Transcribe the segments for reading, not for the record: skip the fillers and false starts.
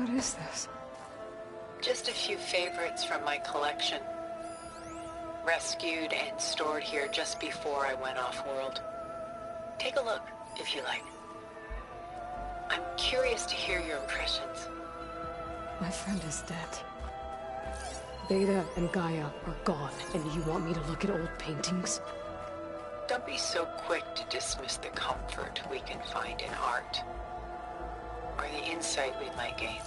What is this? Just a few favorites from my collection. Rescued and stored here just before I went off-world. Take a look, if you like. I'm curious to hear your impressions. My friend is dead. Beta and Gaia are gone, and you want me to look at old paintings? Don't be so quick to dismiss the comfort we can find in art, or the insight we might gain.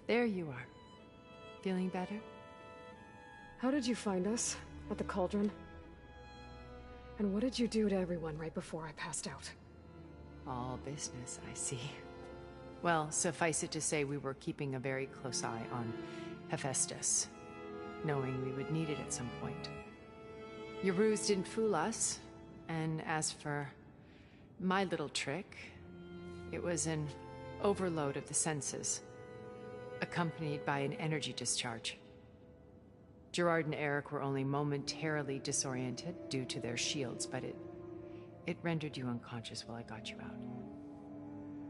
There you are. Feeling better? How did you find us? At the cauldron? And what did you do to everyone right before I passed out? All business, I see. Well, suffice it to say we were keeping a very close eye on Hephaestus, knowing we would need it at some point. Your ruse didn't fool us, and as for my little trick, it was an overload of the senses, accompanied by an energy discharge. Gerard and Eric were only momentarily disoriented due to their shields, but it rendered you unconscious while I got you out.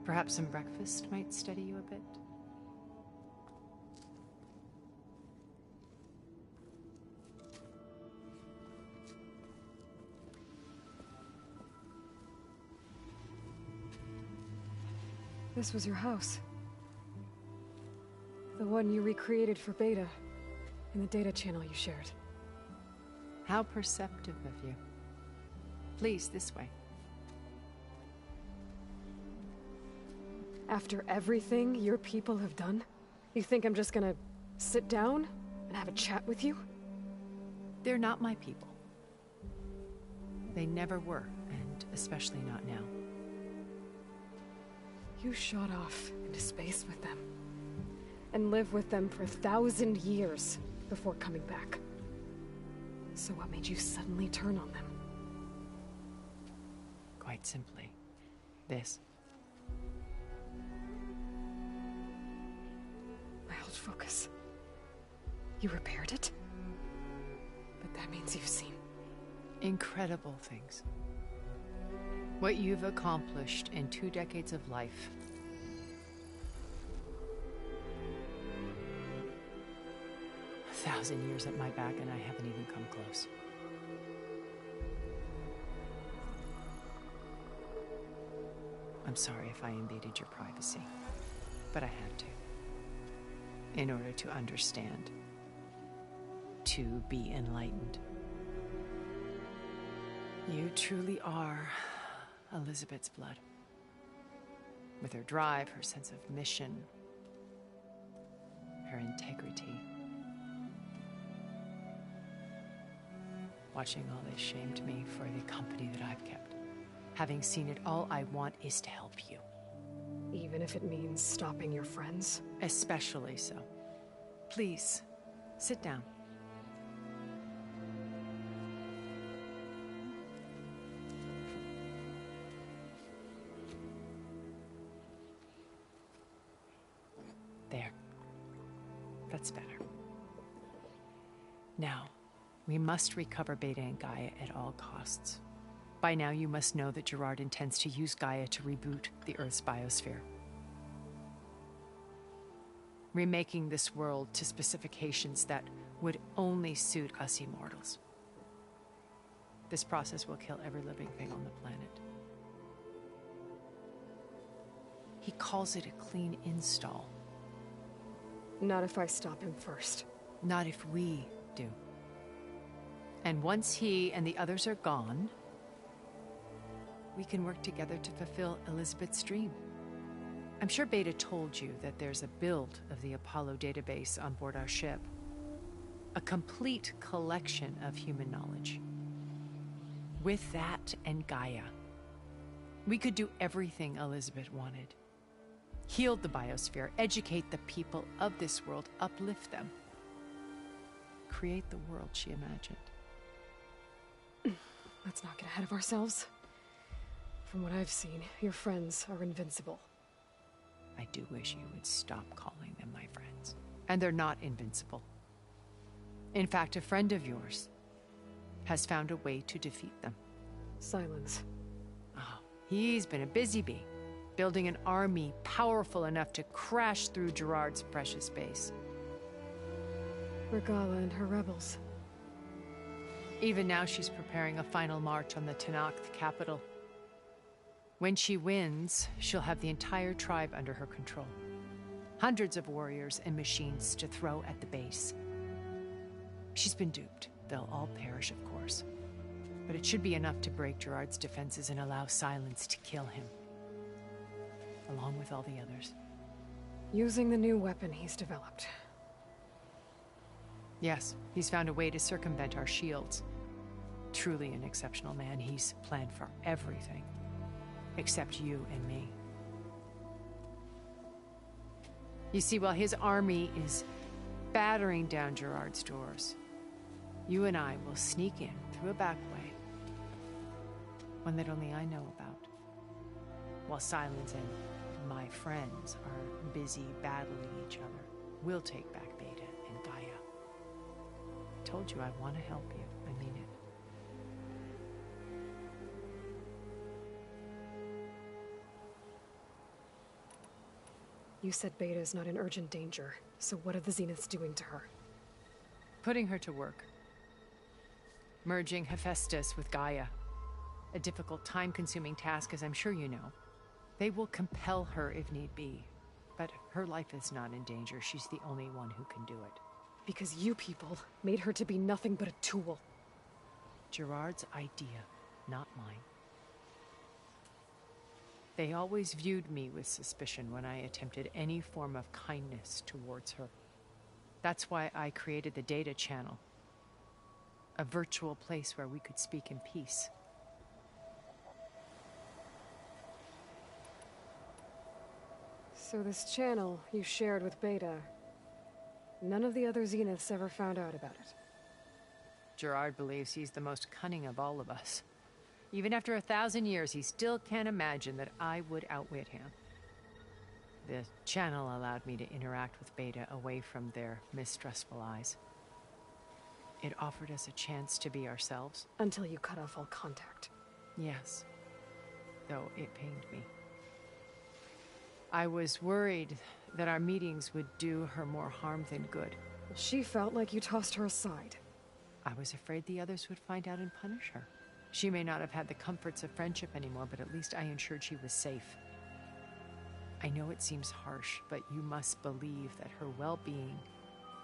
Perhaps some breakfast might steady you a bit? This was your house. The one you recreated for Beta, in the data channel you shared. How perceptive of you. Please, this way. After everything your people have done, you think I'm just gonna sit down and have a chat with you? They're not my people. They never were, and especially not now. You shot off into space with them, and lived with them for 1,000 years before coming back. So what made you suddenly turn on them? Quite simply, this. My old focus. You repaired it? But that means you've seen... Incredible things. What you've accomplished in 2 decades of life. A 1,000 years at my back and I haven't even come close. I'm sorry if I invaded your privacy, but I had to. In order to understand. To be enlightened. You truly are Elizabeth's blood. With her drive, her sense of mission, her integrity. Watching all this shamed me for the company that I've kept. Having seen it, all I want is to help you. Even if it means stopping your friends? Especially so. Please, sit down. There. That's better. Now, we must recover Beta and Gaia at all costs. By now, you must know that Gerard intends to use Gaia to reboot the Earth's biosphere, remaking this world to specifications that would only suit us immortals. This process will kill every living thing on the planet. He calls it a clean install. Not if I stop him first. Not if we do. And once he and the others are gone, we can work together to fulfill Elizabeth's dream. I'm sure Beta told you that there's a build of the Apollo database on board our ship. A complete collection of human knowledge. With that and Gaia, we could do everything Elizabeth wanted. Heal the biosphere, educate the people of this world, uplift them. Create the world she imagined. Let's not get ahead of ourselves. From what I've seen, your friends are invincible. I do wish you would stop calling them my friends. And they're not invincible. In fact, a friend of yours has found a way to defeat them. Silence. Oh, he's been a busy bee, building an army powerful enough to crash through Gerard's precious base. Regala and her rebels. Even now, she's preparing a final march on the Tenakth capital. When she wins, she'll have the entire tribe under her control. Hundreds of warriors and machines to throw at the base. She's been duped. They'll all perish, of course. But it should be enough to break Gerard's defenses and allow Silence to kill him. Along with all the others. Using the new weapon he's developed. Yes, he's found a way to circumvent our shields. Truly an exceptional man. He's planned for everything. Except you and me. You see, while his army is battering down Gerard's doors, you and I will sneak in through a back way. One that only I know about. While Silence and my friends are busy battling each other, we'll take back Beta and Gaia. I told you I want to help you. I mean it. You said Beta is not in urgent danger, so what are the Zeniths doing to her? Putting her to work. Merging Hephaestus with Gaia. A difficult, time-consuming task, as I'm sure you know. They will compel her if need be. But her life is not in danger. She's the only one who can do it. Because you people made her to be nothing but a tool. Gerard's idea, not mine. They always viewed me with suspicion when I attempted any form of kindness towards her. That's why I created the data channel. A virtual place where we could speak in peace. So this channel you shared with Beta, none of the other Zeniths ever found out about it. Gerard believes he's the most cunning of all of us. Even after 1,000 years, he still can't imagine that I would outwit him. The channel allowed me to interact with Beta away from their mistrustful eyes. It offered us a chance to be ourselves. Until you cut off all contact. Yes, though it pained me. I was worried that our meetings would do her more harm than good. She felt like you tossed her aside. I was afraid the others would find out and punish her. She may not have had the comforts of friendship anymore, but at least I ensured she was safe. I know it seems harsh, but you must believe that her well-being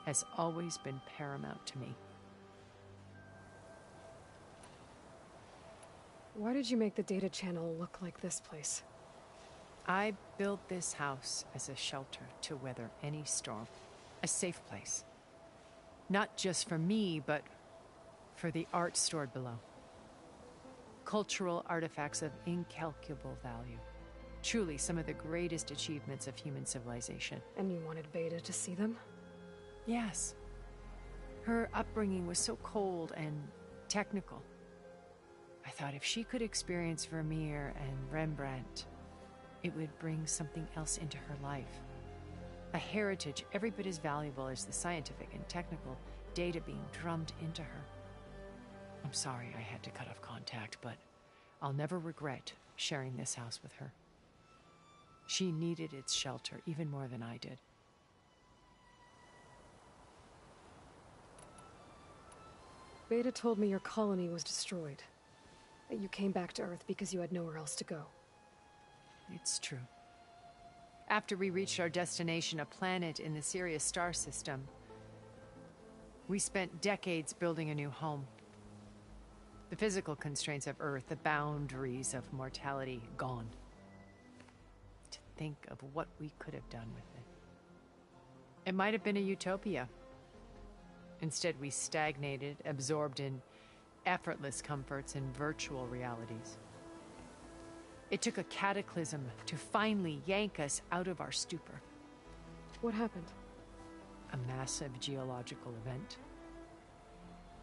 has always been paramount to me. Why did you make the data channel look like this place? I built this house as a shelter to weather any storm. A safe place. Not just for me, but for the art stored below. Cultural artifacts of incalculable value. Truly some of the greatest achievements of human civilization. And you wanted Beta to see them? Yes. Her upbringing was so cold and technical. I thought if she could experience Vermeer and Rembrandt, it would bring something else into her life. A heritage every bit as valuable as the scientific and technical data being drummed into her. I'm sorry I had to cut off contact, but I'll never regret sharing this house with her. She needed its shelter even more than I did. Beta told me your colony was destroyed. That you came back to Earth because you had nowhere else to go. It's true. After we reached our destination, a planet in the Sirius star system, we spent decades building a new home. The physical constraints of Earth, the boundaries of mortality, gone. To think of what we could have done with it. It might have been a utopia. Instead, we stagnated, absorbed in effortless comforts and virtual realities. It took a cataclysm to finally yank us out of our stupor. What happened? A massive geological event.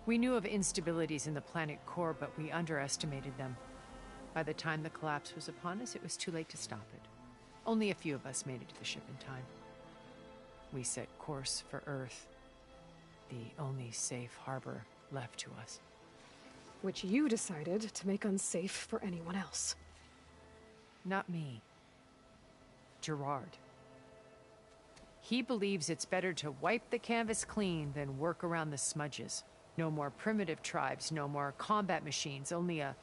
We knew of instabilities in the planet core, but we underestimated them. By the time the collapse was upon us, it was too late to stop it. Only a few of us made it to the ship in time. We set course for Earth, the only safe harbor left to us. Which you decided to make unsafe for anyone else. Not me. Gerard. He believes it's better to wipe the canvas clean than work around the smudges. No more primitive tribes, no more combat machines, only a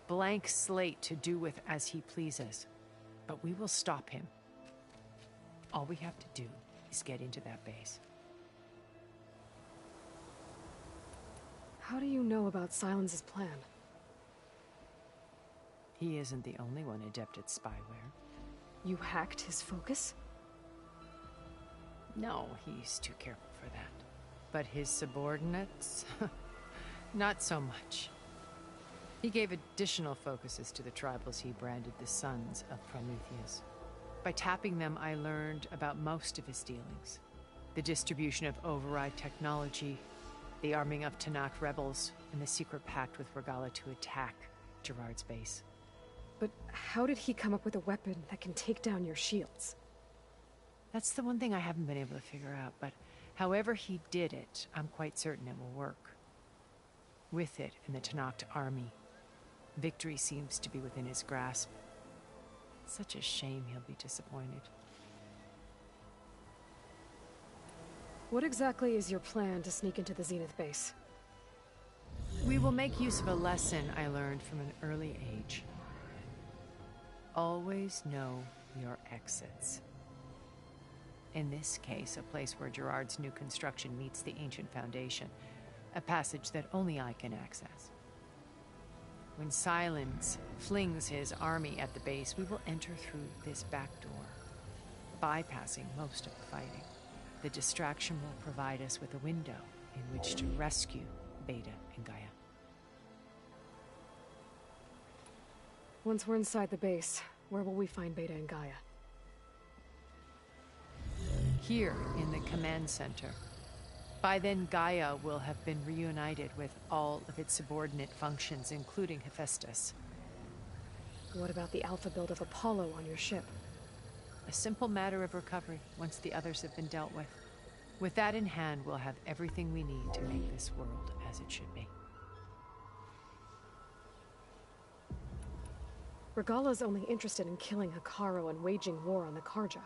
blank slate to do with as he pleases. But we will stop him. All we have to do is get into that base. How do you know about Silence's plan? He isn't the only one adept at spyware. You hacked his focus? No, he's too careful for that. But his subordinates? Not so much. He gave additional focuses to the tribals he branded the Sons of Prometheus. By tapping them, I learned about most of his dealings. The distribution of override technology, the arming of Tanakh rebels, and the secret pact with Regala to attack Gerard's base. But how did he come up with a weapon that can take down your shields? That's the one thing I haven't been able to figure out, but however he did it, I'm quite certain it will work. With it and the Tanakh army, victory seems to be within his grasp. Such a shame he'll be disappointed. What exactly is your plan to sneak into the Zenith base? We will make use of a lesson I learned from an early age. Always know your exits. In this case, a place where Gerard's new construction meets the ancient foundation, a passage that only I can access. When Silence flings his army at the base, we will enter through this back door, bypassing most of the fighting. The distraction will provide us with a window in which to rescue Beta and Gaia. Once we're inside the base, where will we find Beta and Gaia? Here in the command center. By then, Gaia will have been reunited with all of its subordinate functions, including Hephaestus. What about the alpha build of Apollo on your ship? A simple matter of recovery once the others have been dealt with. With that in hand, we'll have everything we need to make this world as it should be. Regala's only interested in killing Hekarro and waging war on the Karja.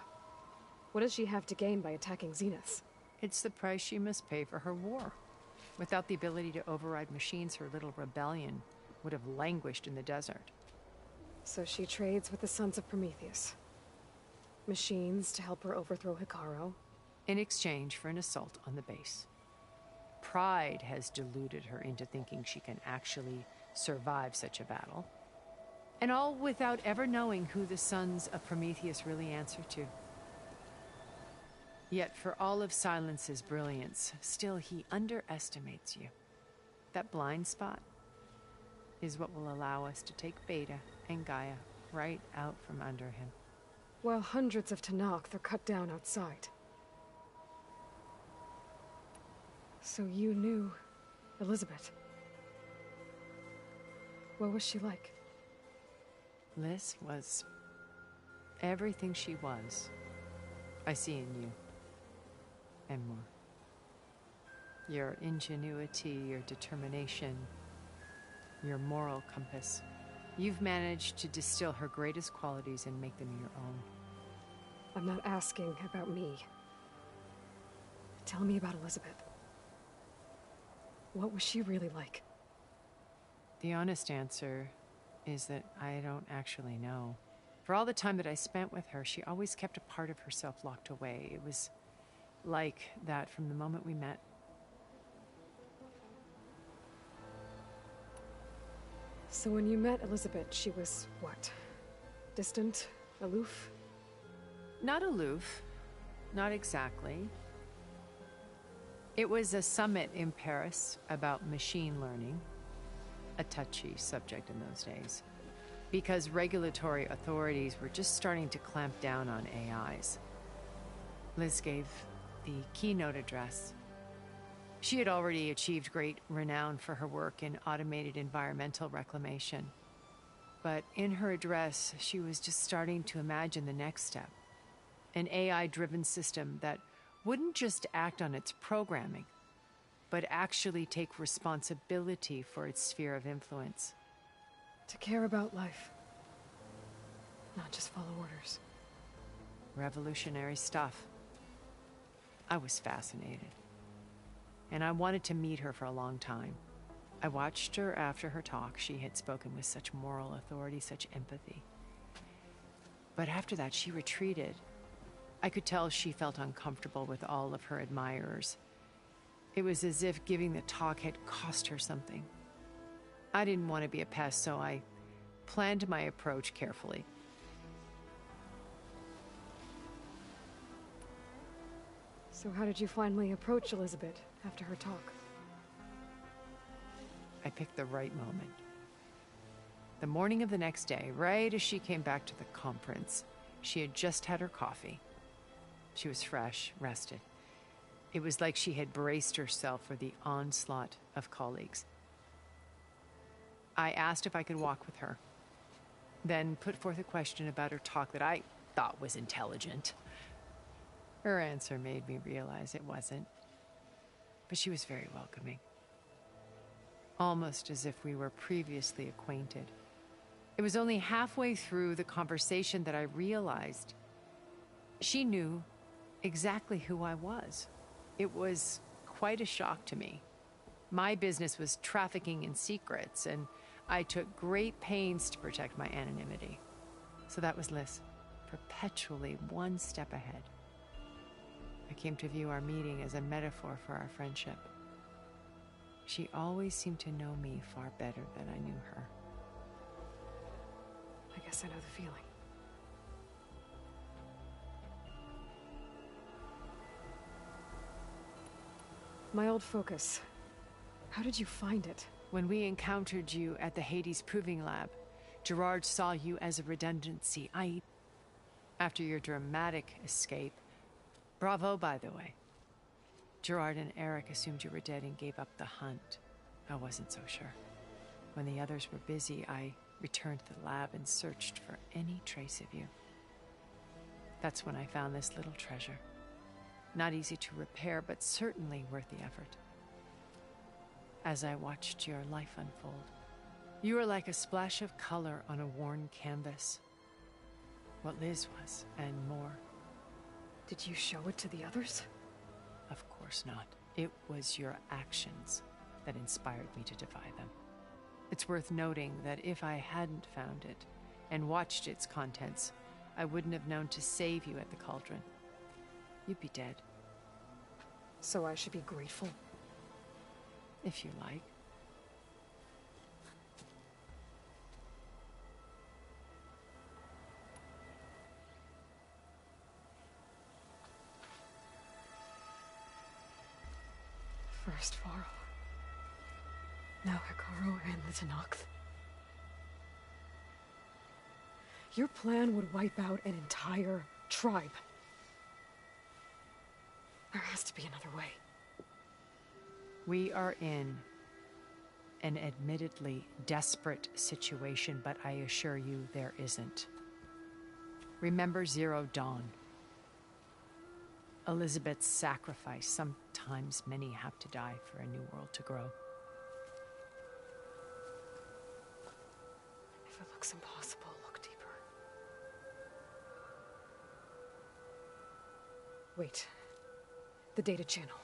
What does she have to gain by attacking Zeniths? It's the price she must pay for her war. Without the ability to override machines, her little rebellion would have languished in the desert. So she trades with the Sons of Prometheus. Machines to help her overthrow Hekarro. In exchange for an assault on the base. Pride has deluded her into thinking she can actually survive such a battle. And all without ever knowing who the Sons of Prometheus really answer to. Yet for all of Silence's brilliance, still he underestimates you. That blind spot is what will allow us to take Beta and Gaia right out from under him. While hundreds of Tanakh are cut down outside. So you knew Elizabeth. What was she like? Liz was everything she was. I see in you. And more. Your ingenuity, your determination, your moral compass. You've managed to distill her greatest qualities and make them your own. I'm not asking about me. Tell me about Elizabeth. What was she really like? The honest answer is that I don't actually know. For all the time that I spent with her, she always kept a part of herself locked away. It was like that from the moment we met. So when you met Elizabeth, she was what? Distant? Aloof? Not aloof. Not exactly. It was a summit in Paris about machine learning, a touchy subject in those days, because regulatory authorities were just starting to clamp down on AIs. Liz gave the keynote address. She had already achieved great renown for her work in automated environmental reclamation. But in her address, she was just starting to imagine the next step. An AI-driven system that wouldn't just act on its programming, but actually take responsibility for its sphere of influence. To care about life. Not just follow orders. Revolutionary stuff. I was fascinated. And I wanted to meet her for a long time. I watched her after her talk. She had spoken with such moral authority, such empathy. But after that, she retreated. I could tell she felt uncomfortable with all of her admirers. It was as if giving the talk had cost her something. I didn't want to be a pest, so I planned my approach carefully. So how did you finally approach Elizabeth after her talk? I picked the right moment. The morning of the next day, right as she came back to the conference, she had just had her coffee. She was fresh, rested. It was like she had braced herself for the onslaught of colleagues. I asked if I could walk with her, then put forth a question about her talk that I thought was intelligent. Her answer made me realize it wasn't, but she was very welcoming. Almost as if we were previously acquainted. It was only halfway through the conversation that I realized she knew exactly who I was. It was quite a shock to me. My business was trafficking in secrets, and I took great pains to protect my anonymity. So that was Liz, perpetually one step ahead. I came to view our meeting as a metaphor for our friendship. She always seemed to know me far better than I knew her. I guess I know the feeling. My old focus. How did you find it? When we encountered you at the Hades Proving Lab, Gerard saw you as a redundancy. After your dramatic escape, bravo, by the way. Gerard and Eric assumed you were dead and gave up the hunt. I wasn't so sure. When the others were busy, I returned to the lab and searched for any trace of you. That's when I found this little treasure. Not easy to repair, but certainly worth the effort. As I watched your life unfold, you were like a splash of color on a worn canvas. What Liz was, and more. Did you show it to the others? Of course not. It was your actions that inspired me to defy them. It's worth noting that if I hadn't found it and watched its contents, I wouldn't have known to save you at the cauldron. You'd be dead. So I should be grateful? If you like. First Faro. Now Hikaru and the Tenakth. Your plan would wipe out an entire tribe. There has to be another way. We are in an admittedly desperate situation, but I assure you there isn't. Remember Zero Dawn. Elizabeth's sacrifice. Sometimes many have to die for a new world to grow. If Wait. The data channel.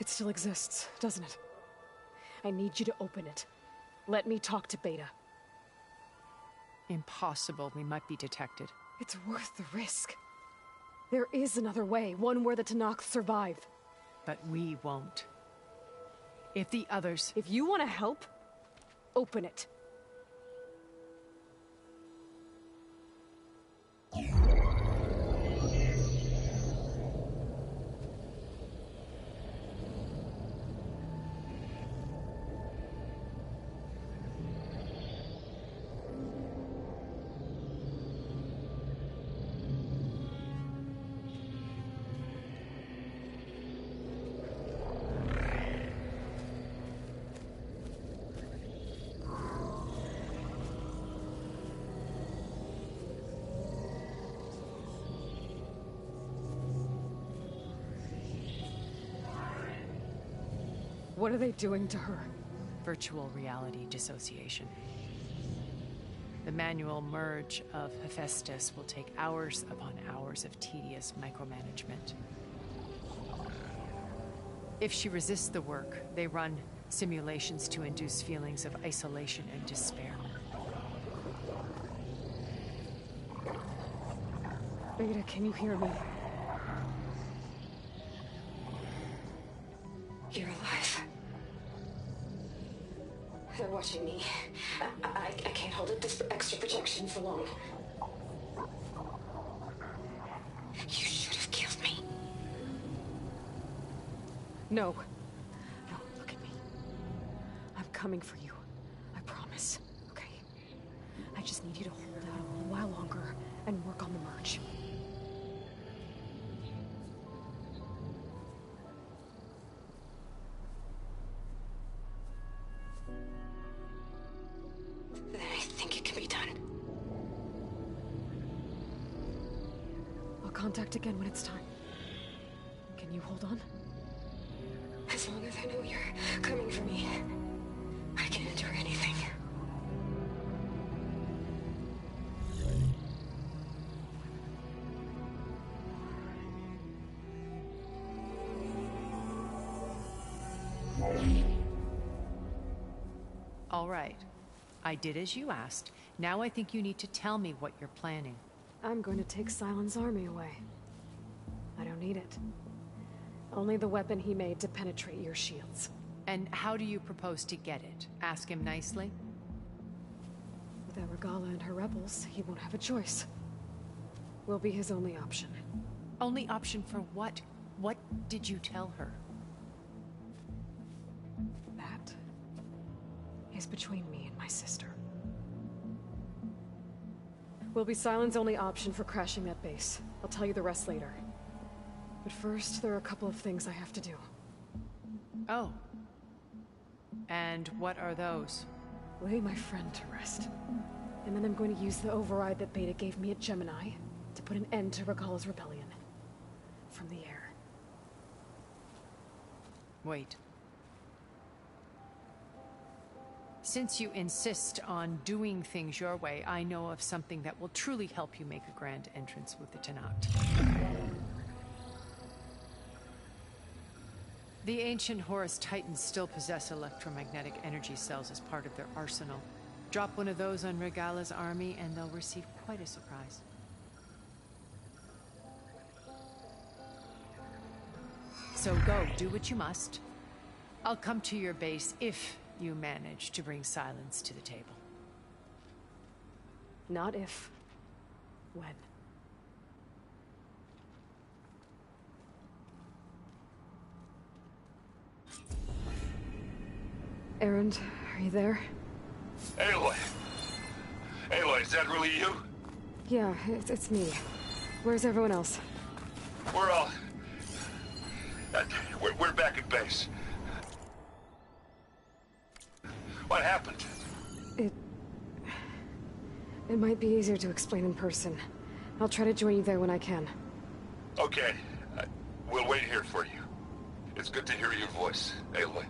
It still exists, doesn't it? I need you to open it. Let me talk to Beta. Impossible. We might be detected. It's worth the risk. There is another way, one where the Tenakth survive. But we won't. If the others... If you want to help, open it. What are they doing to her? Virtual reality dissociation. The manual merge of Hephaestus will take hours upon hours of tedious micromanagement. If she resists the work, they run simulations to induce feelings of isolation and despair. Beta, can you hear me? You're alive. They're watching me. I can't hold up this extra projection for long. You should have killed me. No. No, look at me. I'm coming for you. I promise. Okay? I just need you to hold out a little while longer and work on the merge. Then I think it can be done. I'll contact again when it's time. Can you hold on? As long as I know you're coming for me, I can endure anything. All right. I did as you asked. Now I think you need to tell me what you're planning. I'm going to take Sylens' army away. I don't need it. Only the weapon he made to penetrate your shields. And how do you propose to get it? Ask him nicely? Without Regala and her rebels, he won't have a choice. We'll be his only option. Only option for what? What did you tell her? That is between me and my sister. Will be Sylens' only option for crashing that base. I'll tell you the rest later. But first, there are a couple of things I have to do. Oh. And what are those? Lay my friend to rest. And then I'm going to use the override that Beta gave me at Gemini to put an end to Regala's rebellion. From the air. Wait. Since you insist on doing things your way, I know of something that will truly help you make a grand entrance with the Tenakth. The ancient Horus Titans still possess electromagnetic energy cells as part of their arsenal. Drop one of those on Regala's army and they'll receive quite a surprise. So go, do what you must. I'll come to your base if you manage to bring Sylens to the table. Not if. When. Erend, are you there? Aloy! Aloy, is that really you? Yeah, it's me. Where's everyone else? We're all... We're back at base. What happened? It might be easier to explain in person. I'll try to join you there when I can. Okay. We'll wait here for you. It's good to hear your voice, Aloy.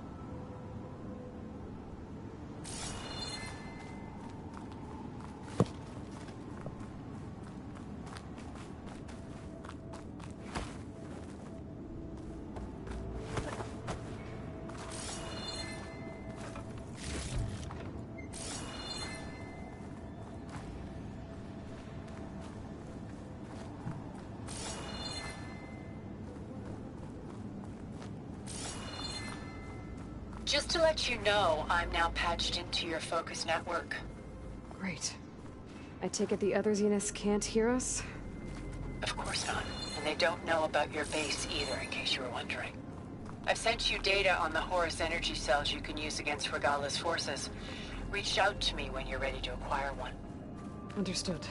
Just to let you know, I'm now patched into your focus network. Great. I take it the other Zeniths can't hear us? Of course not. And they don't know about your base either, in case you were wondering. I've sent you data on the Horus energy cells you can use against Regala's forces. Reach out to me when you're ready to acquire one. Understood.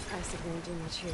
Acid won't do much here.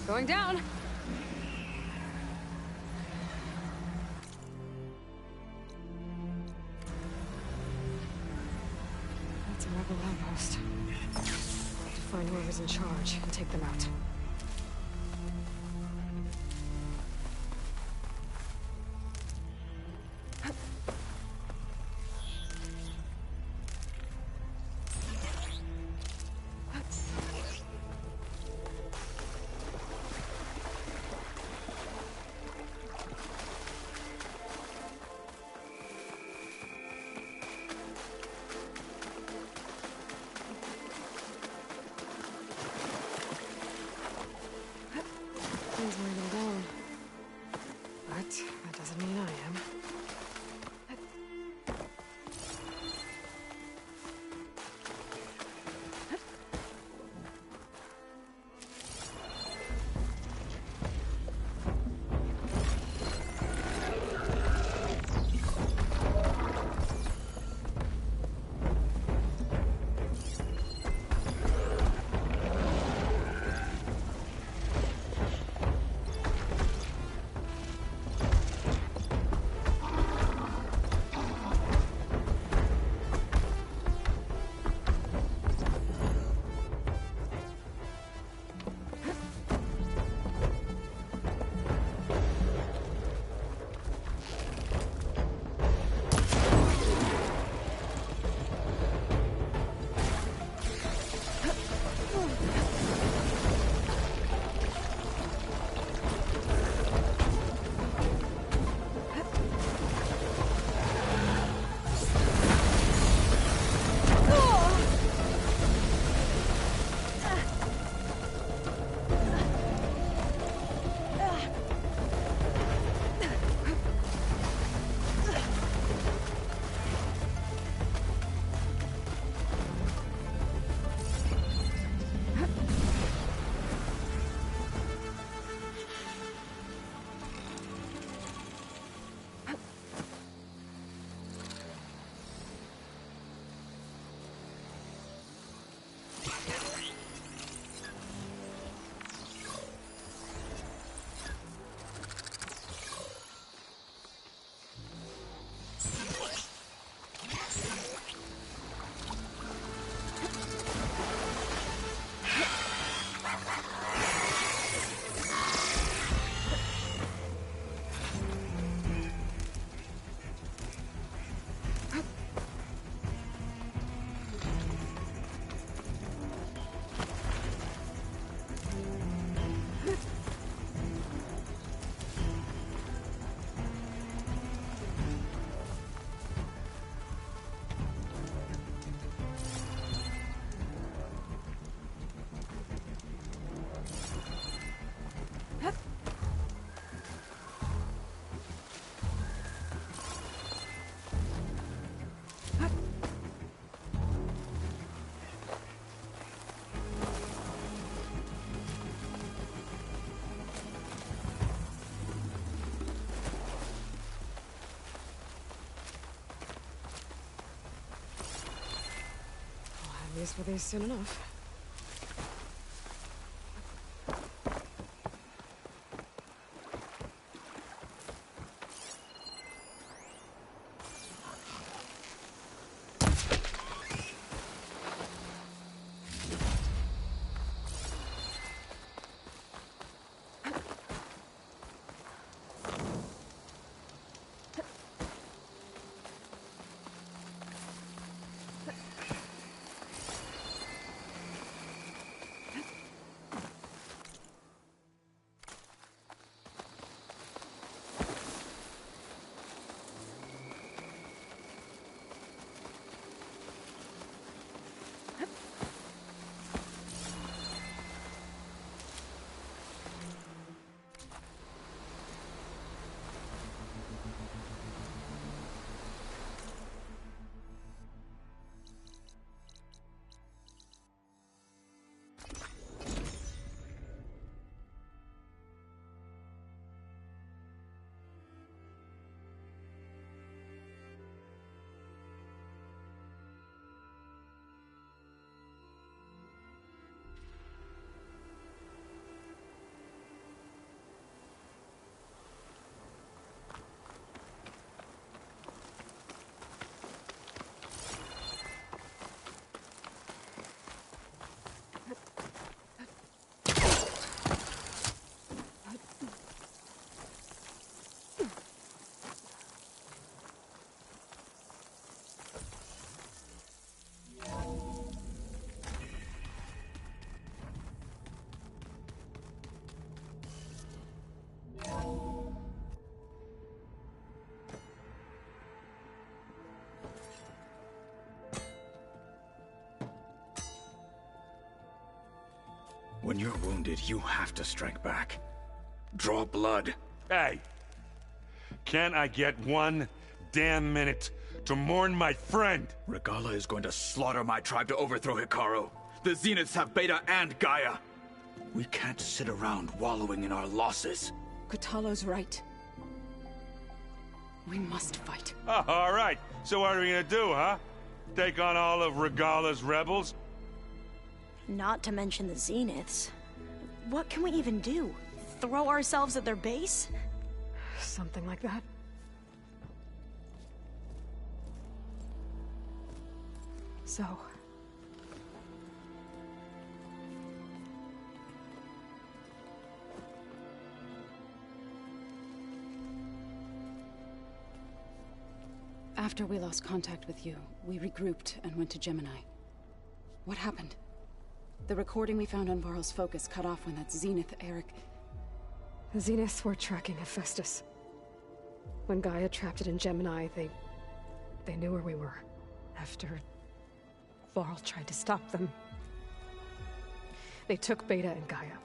Going down. That's a rebel outpost. I'll have to find whoever's in charge and take them out. He's moving down. But that doesn't mean I am. Use for these soon enough. When you're wounded, you have to strike back. Draw blood. Hey! Can't I get one damn minute to mourn my friend? Regala is going to slaughter my tribe to overthrow Hikaru. The Zeniths have Beta and Gaia. We can't sit around wallowing in our losses. Kotallo's right. We must fight. Oh, all right. So what are we gonna do, huh? Take on all of Regala's rebels? Not to mention the Zeniths. What can we even do? Throw ourselves at their base? Something like that. So... After we lost contact with you, we regrouped and went to Gemini. What happened? The recording we found on Varl's focus cut off when that Zenith, Eric... The Zeniths were tracking Hephaestus. When Gaia trapped it in Gemini, they knew where we were. After... Varl tried to stop them. They took Beta and Gaia.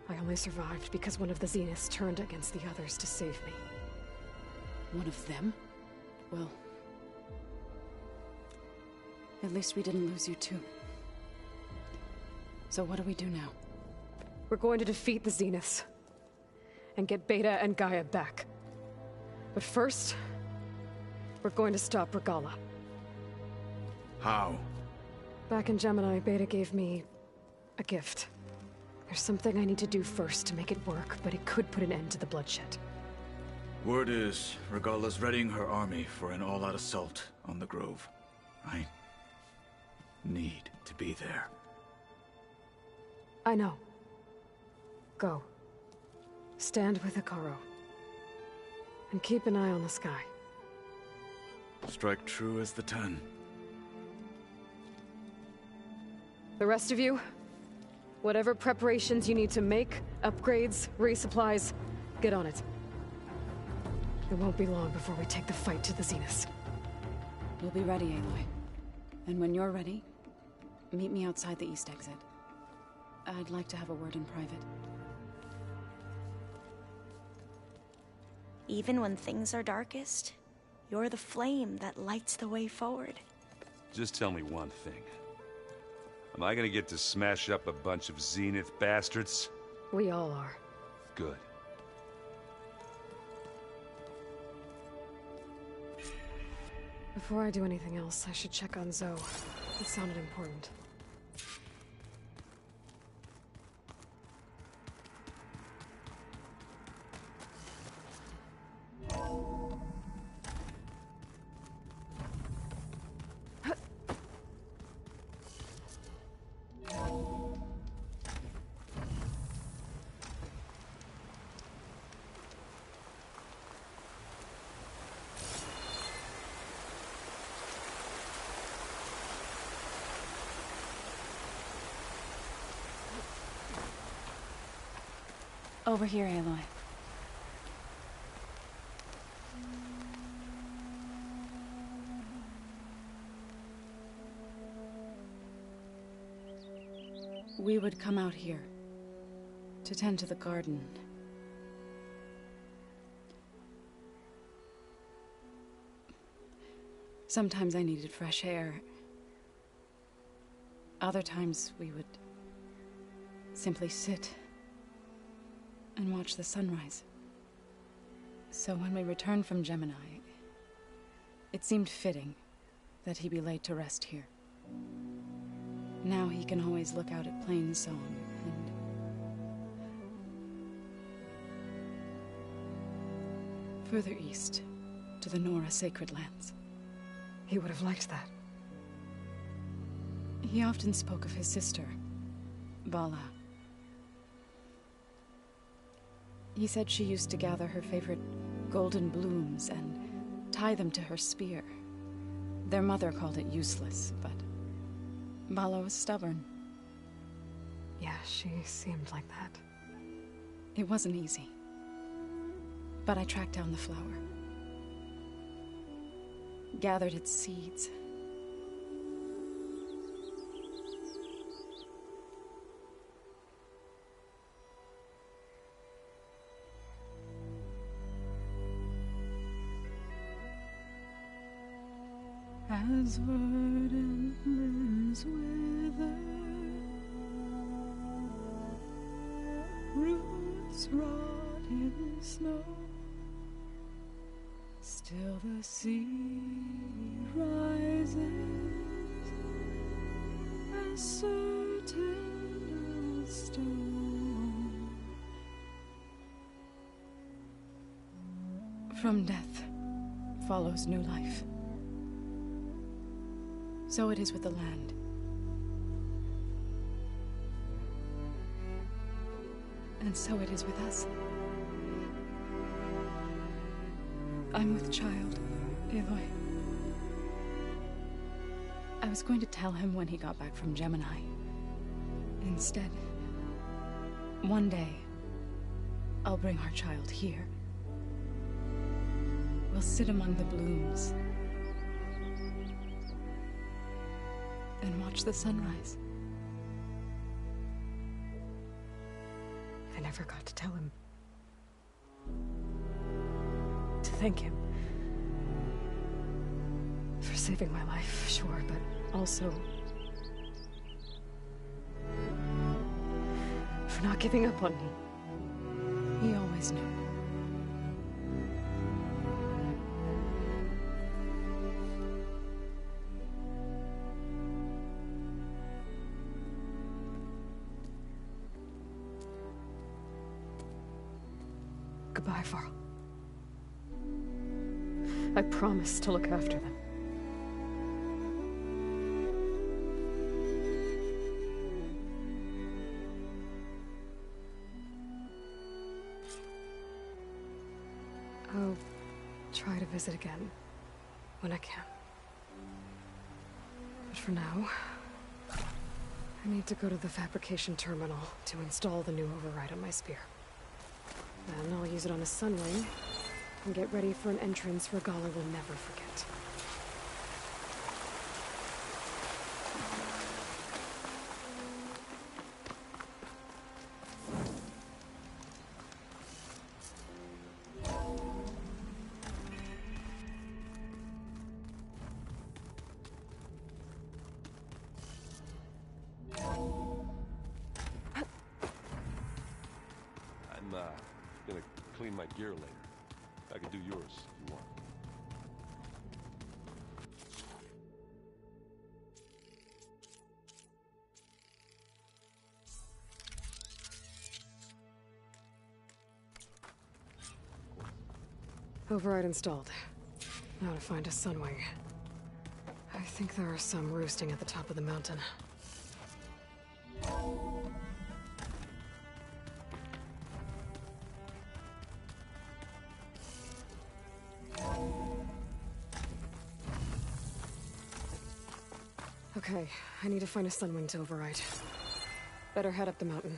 I only survived because one of the Zeniths turned against the others to save me. One of them? Well... At least we didn't lose you too. So what do we do now? We're going to defeat the Zeniths. And get Beta and Gaia back. But first... we're going to stop Regala. How? Back in Gemini, Beta gave me... a gift. There's something I need to do first to make it work, but it could put an end to the bloodshed. Word is, Regala's readying her army for an all-out assault on the Grove. I... need to be there. I know. Go. Stand with Hikaru. And keep an eye on the sky. Strike true as the 10. The rest of you, whatever preparations you need to make, upgrades, resupplies, get on it. It won't be long before we take the fight to the Zeniths. We'll be ready, Aloy. And when you're ready, meet me outside the east exit. I'd like to have a word in private. Even when things are darkest, you're the flame that lights the way forward. Just tell me one thing. Am I gonna get to smash up a bunch of Zenith bastards? We all are. Good. Before I do anything else, I should check on Zoe. It sounded important. Over here, Aloy. We would come out here to tend to the garden. Sometimes I needed fresh air. Other times we would simply sit and watch the sunrise. So when we returned from Gemini, it seemed fitting that he be laid to rest here. Now he can always look out at Plain Song and... further east, to the Nora Sacred Lands. He would have liked that. He often spoke of his sister, Bala. He said she used to gather her favorite golden blooms and tie them to her spear. Their mother called it useless, but Bala was stubborn. Yeah, she seemed like that. It wasn't easy. But I tracked down the flower. Gathered its seeds. as verdant limbs wither, roots rot in snow, still the sea rises, as certain as stone. From death follows new life. So it is with the land. And so it is with us. I'm with child, Aloy. I was going to tell him when he got back from Gemini. Instead, one day, I'll bring our child here. We'll sit among the blooms and watch the sunrise. I never got to tell him. To thank him. For saving my life, sure, but also for not giving up on me. He always knew. Goodbye, Varl. I promise to look after them. I'll try to visit again when I can. But for now, I need to go to the fabrication terminal to install the new override on my spear. Then I'll use it on a sunwing and get ready for an entrance Regala will never forget. I'm gonna clean my gear later. I can do yours if you want. Override installed. Now to find a sunwing. I think there are some roosting at the top of the mountain. Okay, I need to find a sunwing to override. Better head up the mountain.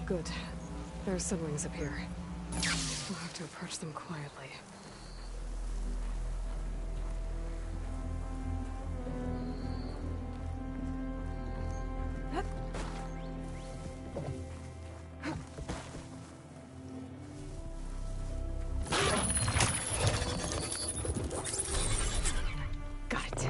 Good. There are sunwings up here. We'll have to approach them quietly. Got it.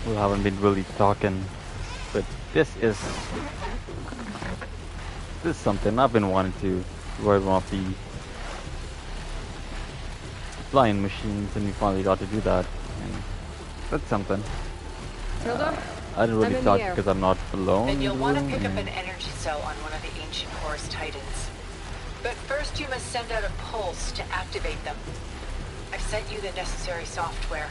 We haven't been really talking, but this is This is something I've been wanting to ride one of the flying machines, and we finally got to do that. And that's something. Tilda? I didn't really I'm in talk the air. because I'm not alone. Then in you'll the want to room, pick up and an energy cell on one of the ancient Horus Titans. But first you must send out a pulse to activate them. I've sent you the necessary software.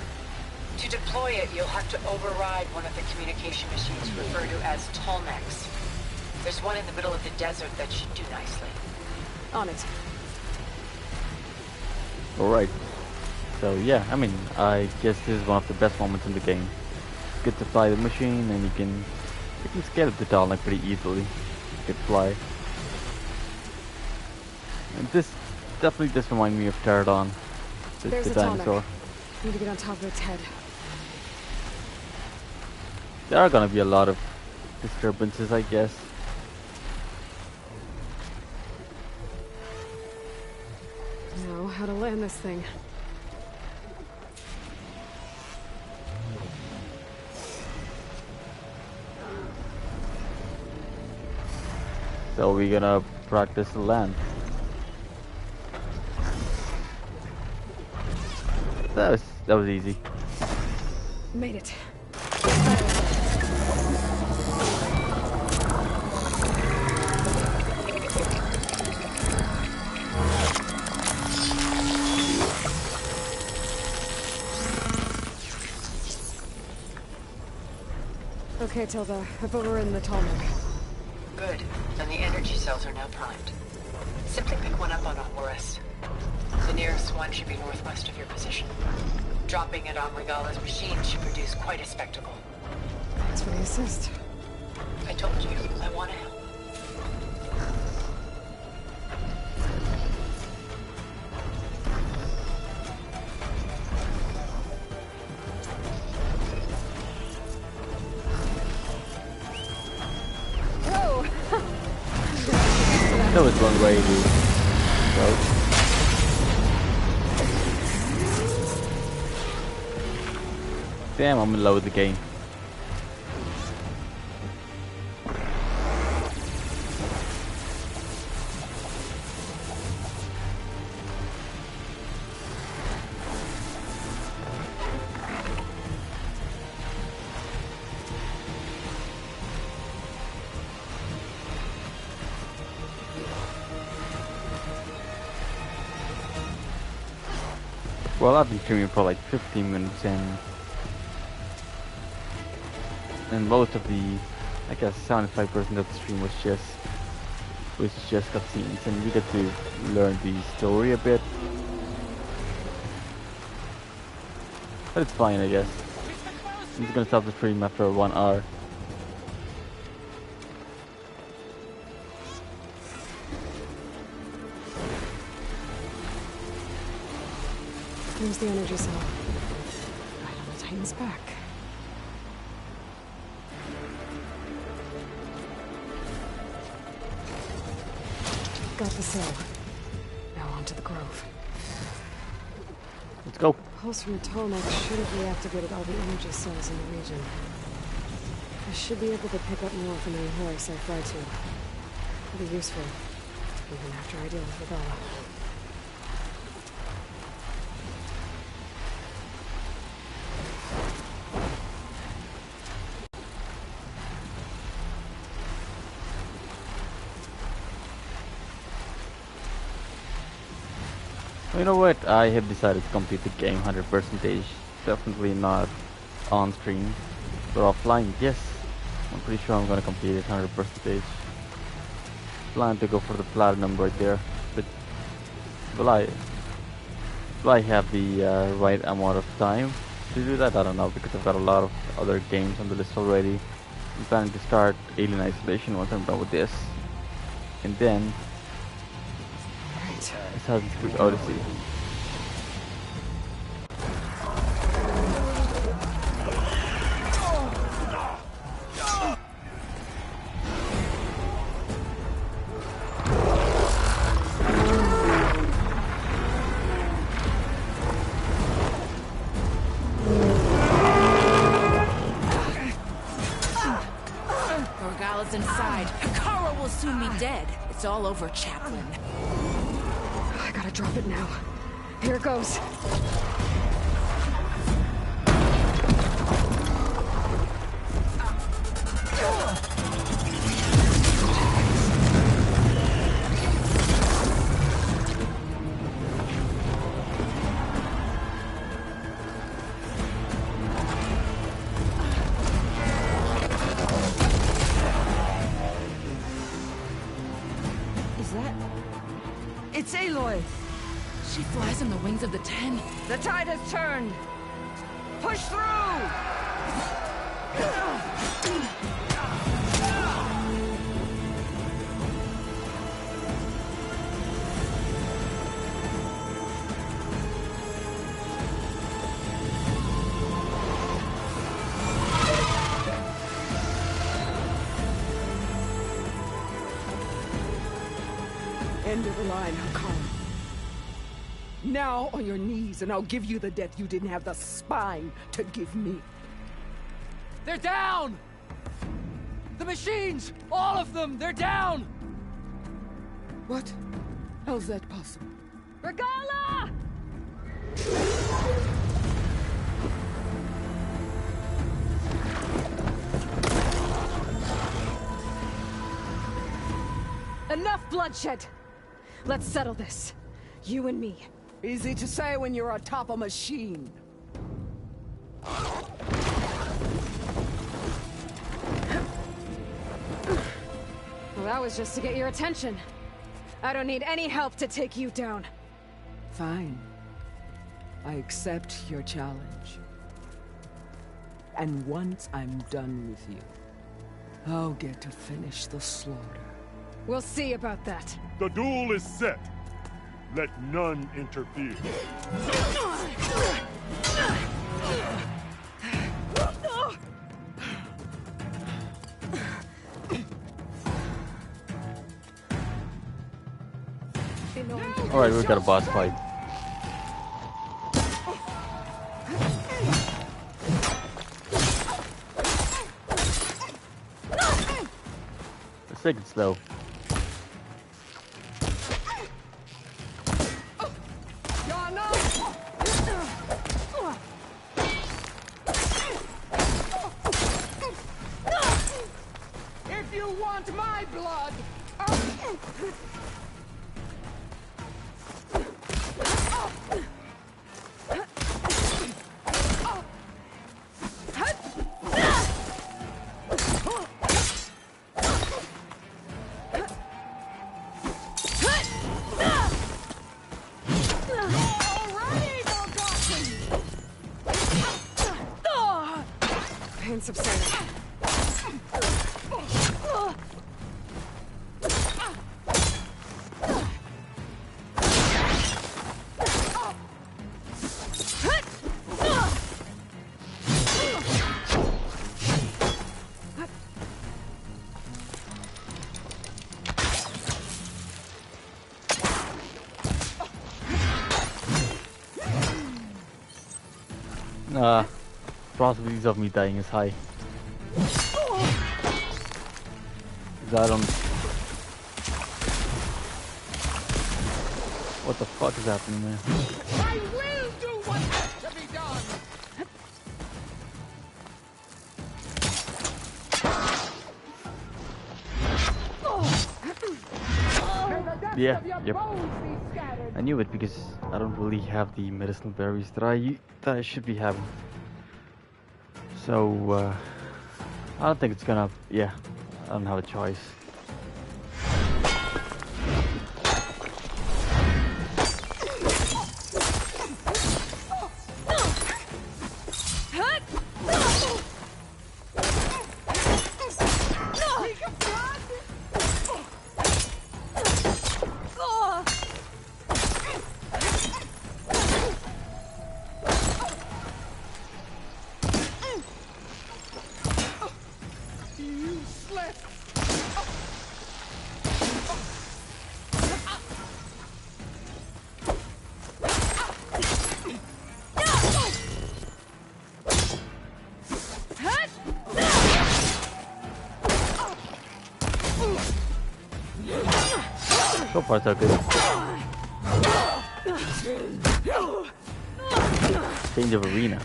To deploy it, you'll have to override one of the communication machines referred to as Tolmecs. There's one in the middle of the desert that should do nicely. On it. Alright. So yeah, I mean, I guess this is one of the best moments in the game. Get to fly the machine, and you can scale up the town like pretty easily. You can fly. And this definitely does remind me of Pterodon, the There's a dinosaur. Tolmec. Need to get on top of its head. There are gonna be a lot of disturbances, I guess. Know how to land this thing. So we're gonna practice the land. That was easy. Made it. Okay, Tilda. I put her in the Tolmec. Good. Then the energy cells are now primed. Simply pick one up on a Horus. The nearest one should be northwest of your position. Dropping it on Regala's machine should produce quite a spectacle. Thanks for the assist. I told you, I want to help. That was one way to go. Damn, I'm in love with the game. Well, I've been streaming for like 15 minutes, and most of the, I guess 75% of the stream was just cutscenes, and we get to learn the story a bit. But it's fine, I guess. I'm just gonna stop the stream after 1 hour. Here's the energy cell. Right on the Titan's back. Got the cell. Now on to the Grove. Let's go. Pulse from Tolmec should have reactivated all the energy cells in the region. I should be able to pick up more from any Horus I fly to. It'll be useful, even after I deal with Regala. You know what? I have decided to complete the game 100%. Definitely not on stream, but offline, yes. I'm pretty sure I'm gonna complete it 100%. Plan to go for the platinum right there, but will I have the right amount of time to do that? I don't know, because I've got a lot of other games on the list already. I'm planning to start Alien Isolation once I'm done with this, and then Assassin's Creed Odyssey. Regala's inside. Kara will will soon be dead. It's all over, Chaplain. I gotta drop it now. Here it goes. It's Aloy! She flies on the wings of the Ten. The tide has turned! Push through! End of the line, Hakan. Now on your knees, and I'll give you the death you didn't have the spine to give me. They're down! The machines! All of them! They're down! What? How's that possible? Regala! Enough bloodshed! Let's settle this. You and me. Easy to say when you're atop a machine. Well, that was just to get your attention. I don't need any help to take you down. Fine. I accept your challenge. And once I'm done with you, I'll get to finish the slaughter. We'll see about that. The duel is set. Let none interfere. Alright, we've got a boss fight. Let's take it slow. If you want my blood, Pain subsided. Possibilities of me dying is high. 'Cause I don't... What the fuck is happening there? I will do what has to be done. Yeah, yep. I knew it because I don't really have the medicinal berries that I should be having. So, I don't think it's gonna... Yeah, I don't have a choice. So far so good. Change of arena.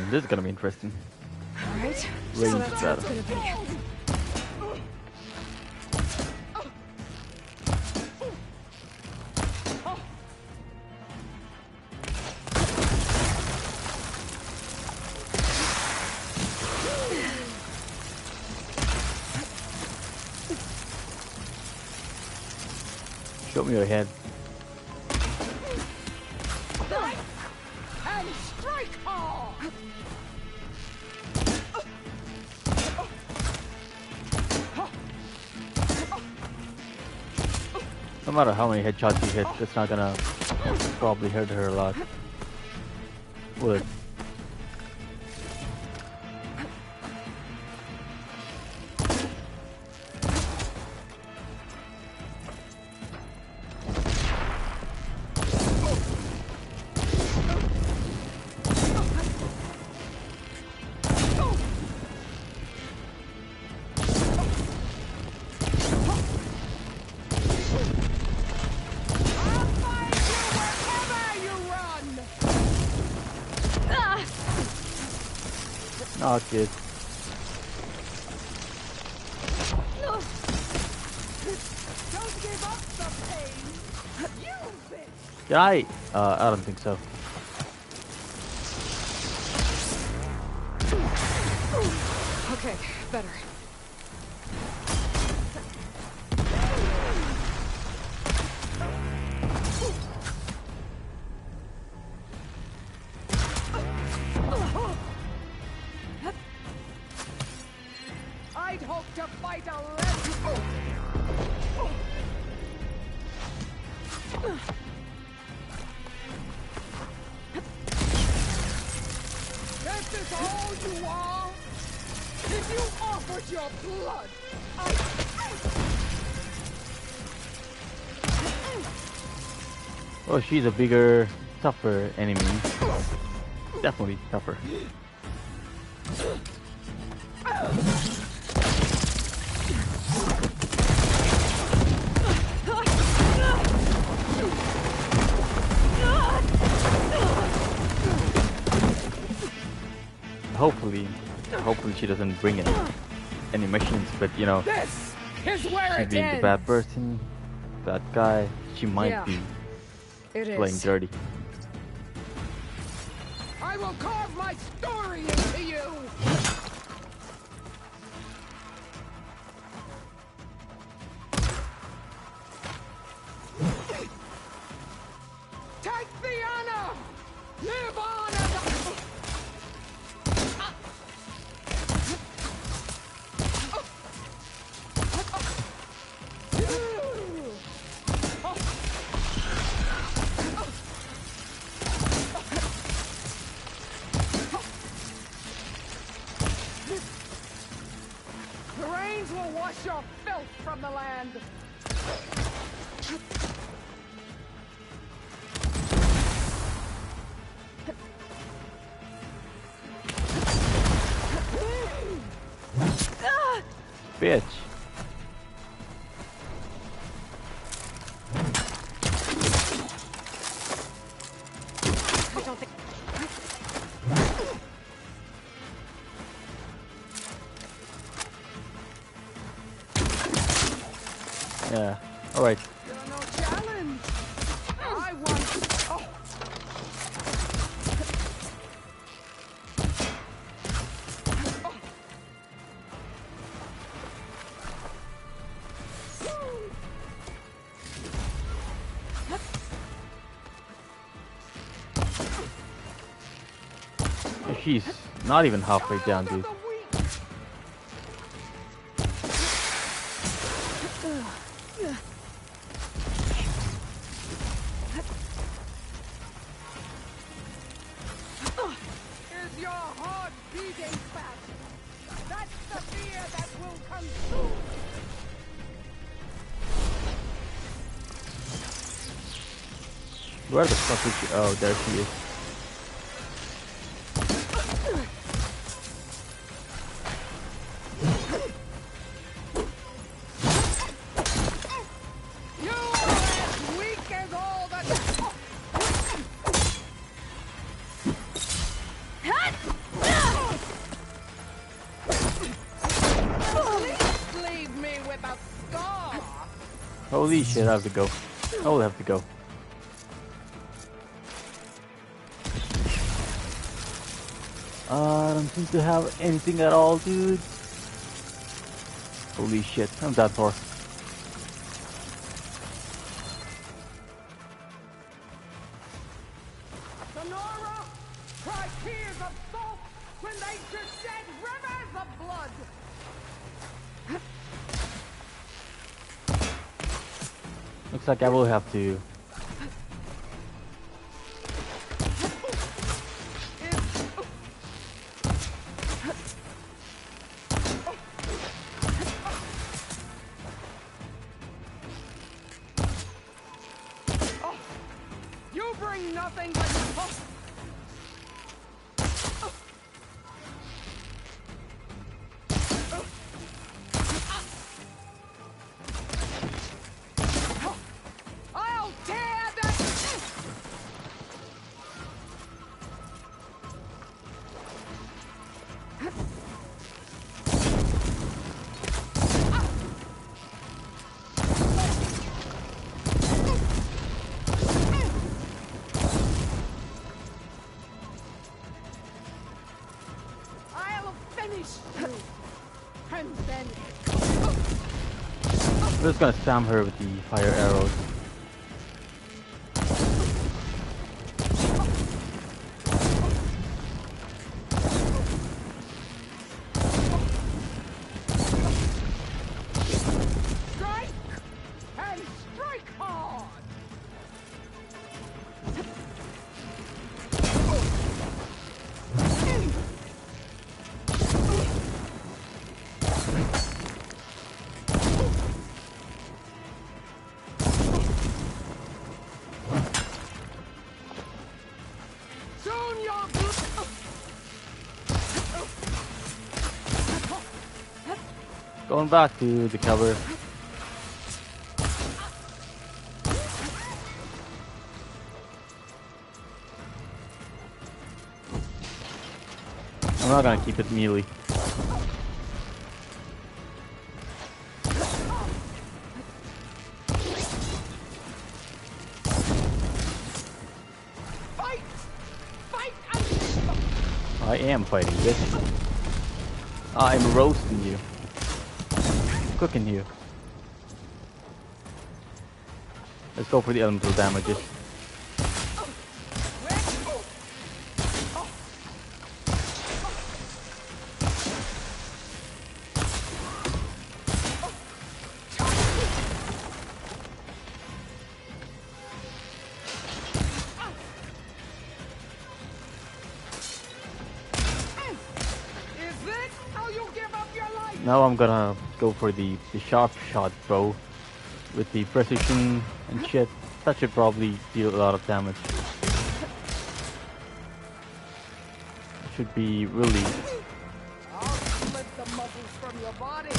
This is gonna be interesting. Alright, Range so that's how it's battle. gonna be. Show me your head. And strike hard! No matter how many headshots you hit, it's not gonna probably hurt her a lot. Will it? Not good. Don't give up the pain! You bitch! Can I don't think so. Okay, better. I'd hoped to fight a rescue! This is all you are? If you offered your blood, Oh, she's a bigger, tougher enemy. Definitely tougher. Hopefully she doesn't bring any machines, but you know, this is where she it being the ends. bad person, bad guy, she might be playing dirty. I will carve my story into you! Take the honor! Live on as a... The rains will wash your filth from the land. Bitch. I don't think... Yeah. All right. You're no challenge. I want... Oh. She's not even halfway down, dude. Is your heart beating fast? That's the fear that will consume. Where the fuck is she? Oh, there she is. You are as weak as all the... Please leave me with a scar. Holy shit, I have to go. I will have to go. I don't seem to have anything at all, dude. Holy shit, I'm that far. Sonora, cry tears of salt when they just shed rivers of blood. Looks like I will have to. You bring nothing but... I'll tear that... I'll finish you. And then... I'm just gonna spam her with the fire arrows. Strike! And strike hard! Soon you're... Going back to the cover. I'm not gonna keep it melee. Fight! Fight! I am fighting, bitch. I'm roasting you. Cooking you. Let's go for the elemental damages. Is this how you give up your life? Now I'm gonna go for the sharp shot bow with the precision and shit. That should probably deal a lot of damage. Should be really... I'll split the muscles from your body.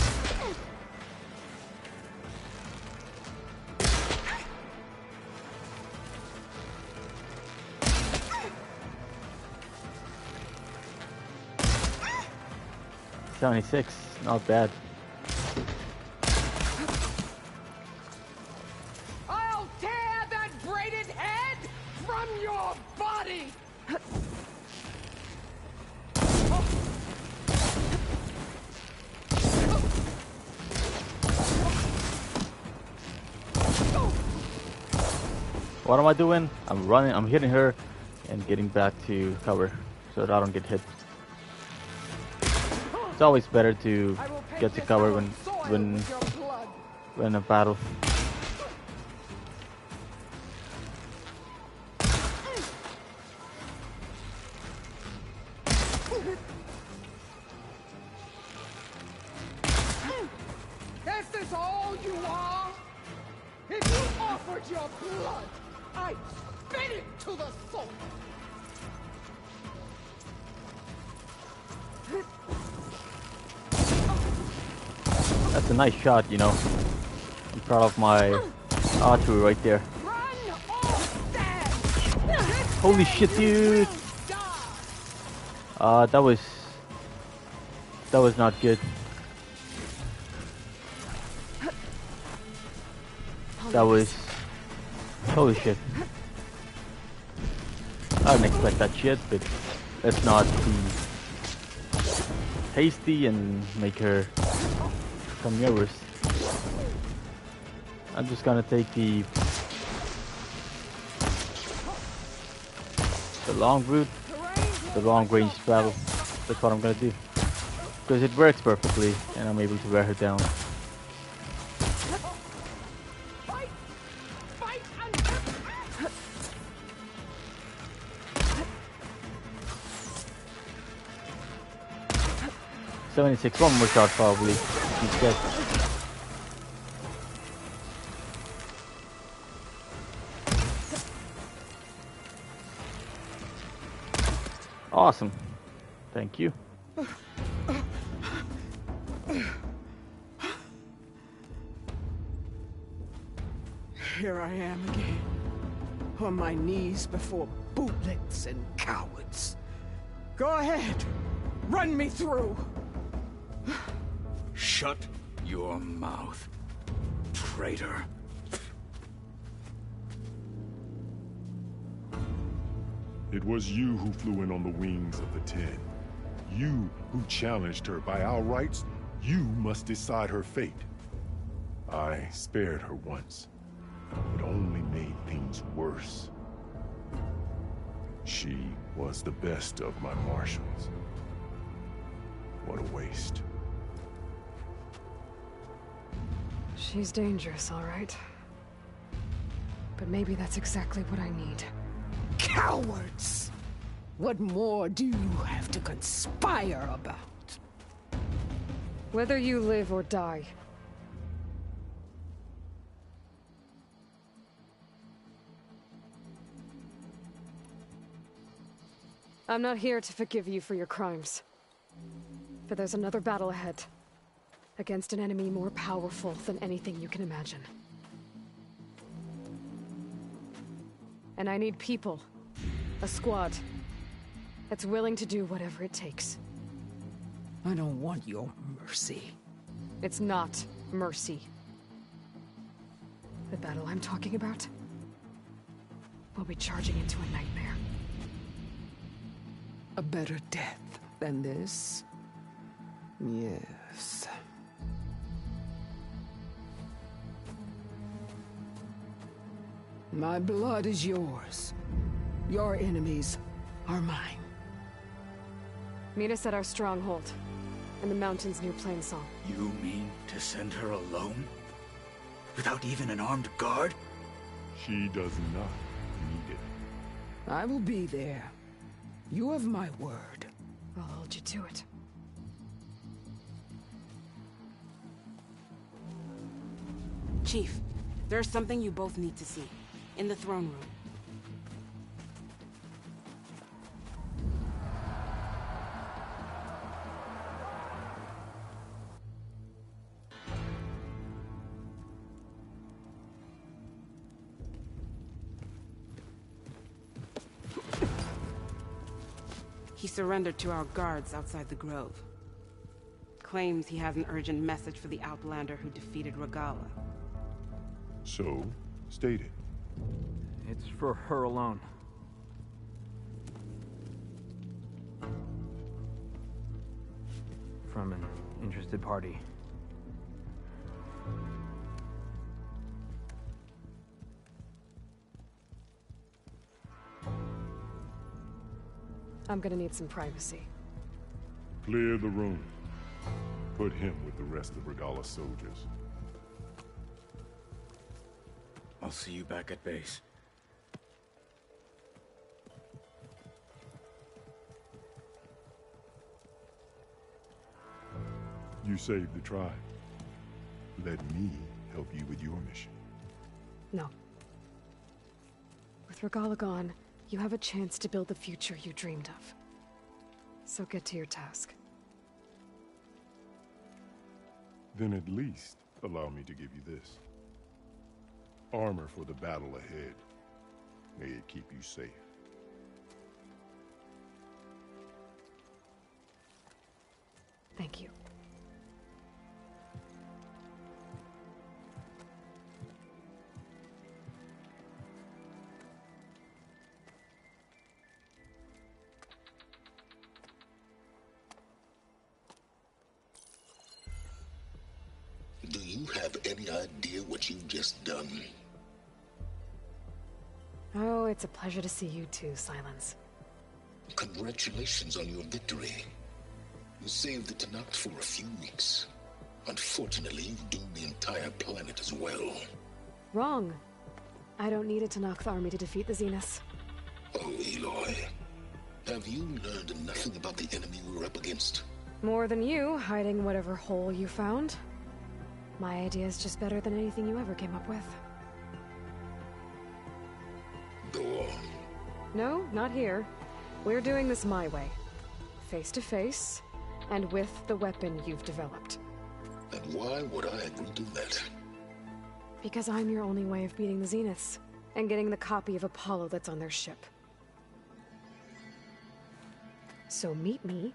$76, not bad. I'll tear that braided head from your body. What am I doing? I'm running, I'm hitting her and getting back to cover so that I don't get hit. It's always better to get to cover when a battle. Is this all you are? If you offered your blood, I spit it to the soul! That's a nice shot, you know. I'm proud of my archery right there. Holy shit, dude! That was not good. That was... Holy shit. I didn't expect that shit, but let's not be hasty and make her come yours. I'm just gonna take the long route, the long range travel. That's what I'm gonna do. Because it works perfectly and I'm able to wear her down. $76, one more shot probably. He's dead. Awesome. Thank you. Here I am again, on my knees before bootlets and cowards. Go ahead, run me through. Shut your mouth, traitor. It was you who flew in on the wings of the 10. You who challenged her. By our rights, you must decide her fate. I spared her once, but only made things worse. She was the best of my marshals. What a waste. She's dangerous, all right. But maybe that's exactly what I need. Cowards! What more do you have to conspire about? Whether you live or die. I'm not here to forgive you for your crimes. But there's another battle ahead. Against an enemy more powerful than anything you can imagine. And I need people. A squad. That's willing to do whatever it takes. I don't want your mercy. It's not mercy. The battle I'm talking about will be charging into a nightmare. A better death than this? Yes. My blood is yours. Your enemies are mine. Meet us at our stronghold, in the mountains near Plainsong. You mean to send her alone? Without even an armed guard? She does not need it. I will be there. You have my word. I'll hold you to it. Chief, there's something you both need to see. In the throne room. He surrendered to our guards outside the grove. Claims he has an urgent message for the Outlander who defeated Regala. So, state it. It's for her alone. From an interested party. I'm gonna need some privacy. Clear the room. Put him with the rest of Regala's soldiers. I'll see you back at base. You saved the tribe. Let me help you with your mission. No. With Regala gone, you have a chance to build the future you dreamed of. So get to your task. Then at least allow me to give you this. Armor for the battle ahead. May it keep you safe. Thank you. Do you have any idea what you've just done? Oh, it's a pleasure to see you too, Silence. Congratulations on your victory. You saved the Tanakh for a few weeks. Unfortunately, you've doomed the entire planet as well. Wrong. I don't need a Tanakh army to defeat the Zeniths. Oh, Aloy. Have you learned nothing about the enemy we're up against? More than you, hiding whatever hole you found. My idea is just better than anything you ever came up with. Go on. No, not here. We're doing this my way. Face to face, and with the weapon you've developed. And why would I agree to that? Because I'm your only way of beating the Zeniths, and getting the copy of Apollo that's on their ship. So meet me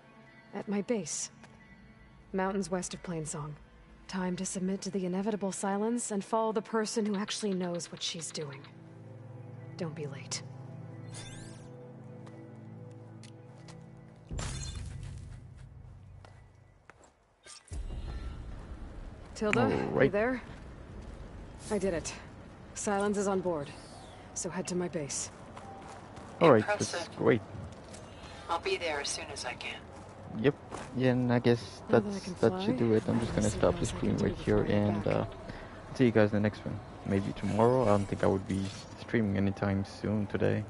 at my base. Mountains west of Plainsong. Time to submit to the inevitable silence and follow the person who actually knows what she's doing. Don't be late. Tilda, you there? I did it. Silence is on board. So head to my base. Alright, that's great. I'll be there as soon as I can. Yep, yeah, and I guess that should do it. I'm just gonna stop the stream right here and see you guys in the next one. Maybe tomorrow. I don't think I would be streaming anytime soon today.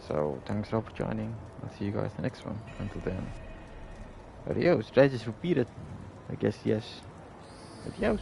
So thanks a lot for joining. I'll see you guys in the next one. Until then, adios. Did I just repeat it? I guess yes. Adios.